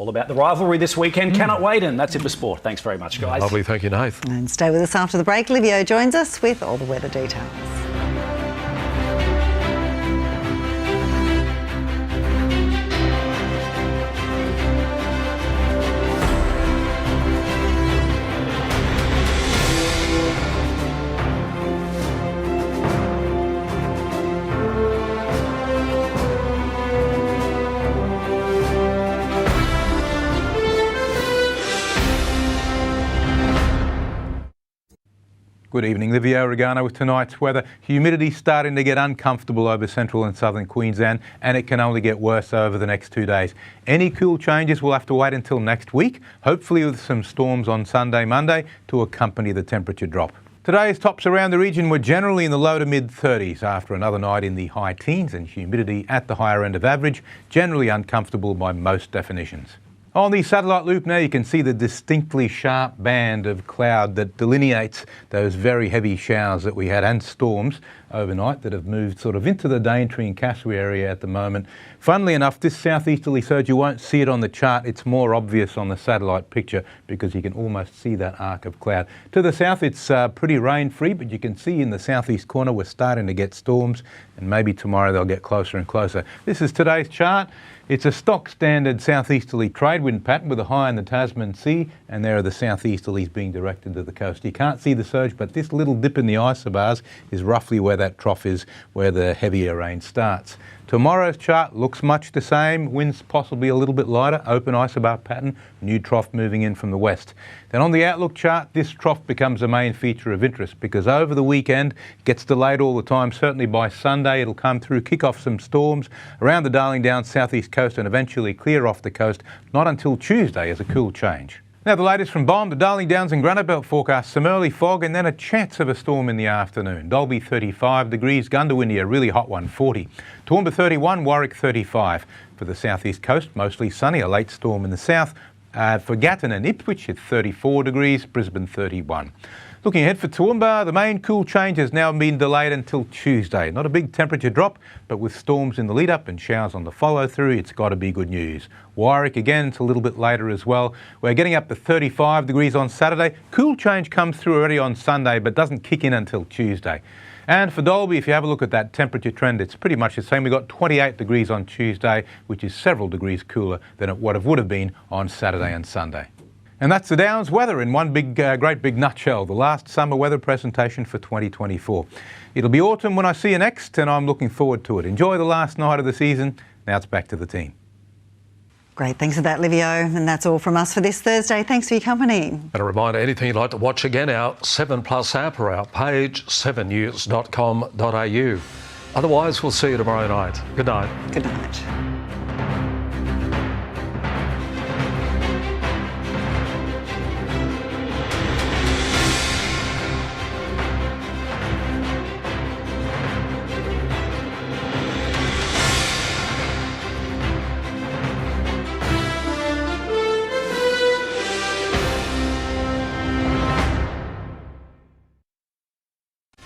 all about the rivalry this weekend. Cannot wait, and that's it for sport. Thanks very much, guys. Lovely, thank you, Nath. And stay with us after the break. Livio joins us with all the weather details. Good evening, Livio, Regano with tonight's weather. Humidity starting to get uncomfortable over central and southern Queensland, and it can only get worse over the next 2 days. Any cool changes will have to wait until next week, hopefully with some storms on Sunday, Monday to accompany the temperature drop. Today's tops around the region were generally in the low to mid-30s after another night in the high teens, and humidity at the higher end of average, generally uncomfortable by most definitions. On the satellite loop now you can see the distinctly sharp band of cloud that delineates those very heavy showers that we had and storms overnight that have moved sort of into the Daintree and Cassowary area at the moment. Funnily enough, this southeasterly surge, you won't see it on the chart. It's more obvious on the satellite picture because you can almost see that arc of cloud. To the south it's pretty rain-free, but you can see in the southeast corner we're starting to get storms, and maybe tomorrow they'll get closer and closer. This is today's chart. It's a stock standard southeasterly trade wind pattern with a high in the Tasman Sea, and there are the southeasterlies being directed to the coast. You can't see the surge, but this little dip in the isobars is roughly where that trough is, where the heavier rain starts. Tomorrow's chart looks much the same, winds possibly a little bit lighter, open isobar pattern, new trough moving in from the west. Then on the outlook chart, this trough becomes a main feature of interest because over the weekend, it gets delayed all the time. Certainly by Sunday it'll come through, kick off some storms around the Darling Downs southeast coast and eventually clear off the coast, not until Tuesday as a cool change. Now the latest from Brough, the Darling Downs and Granite Belt forecast, some early fog and then a chance of a storm in the afternoon. Dalby 35 degrees, Gundawindi a really hot one, 40. Toowoomba 31, Warwick 35. For the southeast coast, mostly sunny, a late storm in the south. For Gatton and Ipswich at 34 degrees, Brisbane 31. Looking ahead for Toowoomba, the main cool change has now been delayed until Tuesday. Not a big temperature drop, but with storms in the lead-up and showers on the follow-through, it's got to be good news. Warwick, again, it's a little bit later as well. We're getting up to 35 degrees on Saturday. Cool change comes through already on Sunday, but doesn't kick in until Tuesday. And for Dalby, if you have a look at that temperature trend, it's pretty much the same. We've got 28 degrees on Tuesday, which is several degrees cooler than what it would have been on Saturday and Sunday. And that's the Downs weather in one great big nutshell, the last summer weather presentation for 2024. It'll be autumn when I see you next, and I'm looking forward to it. Enjoy the last night of the season. Now it's back to the team. Great, thanks for that, Livio. And that's all from us for this Thursday. Thanks for your company. And a reminder, anything you'd like to watch again, our 7plus app or our page, 7news.com.au. Otherwise, we'll see you tomorrow night. Good night. Good night.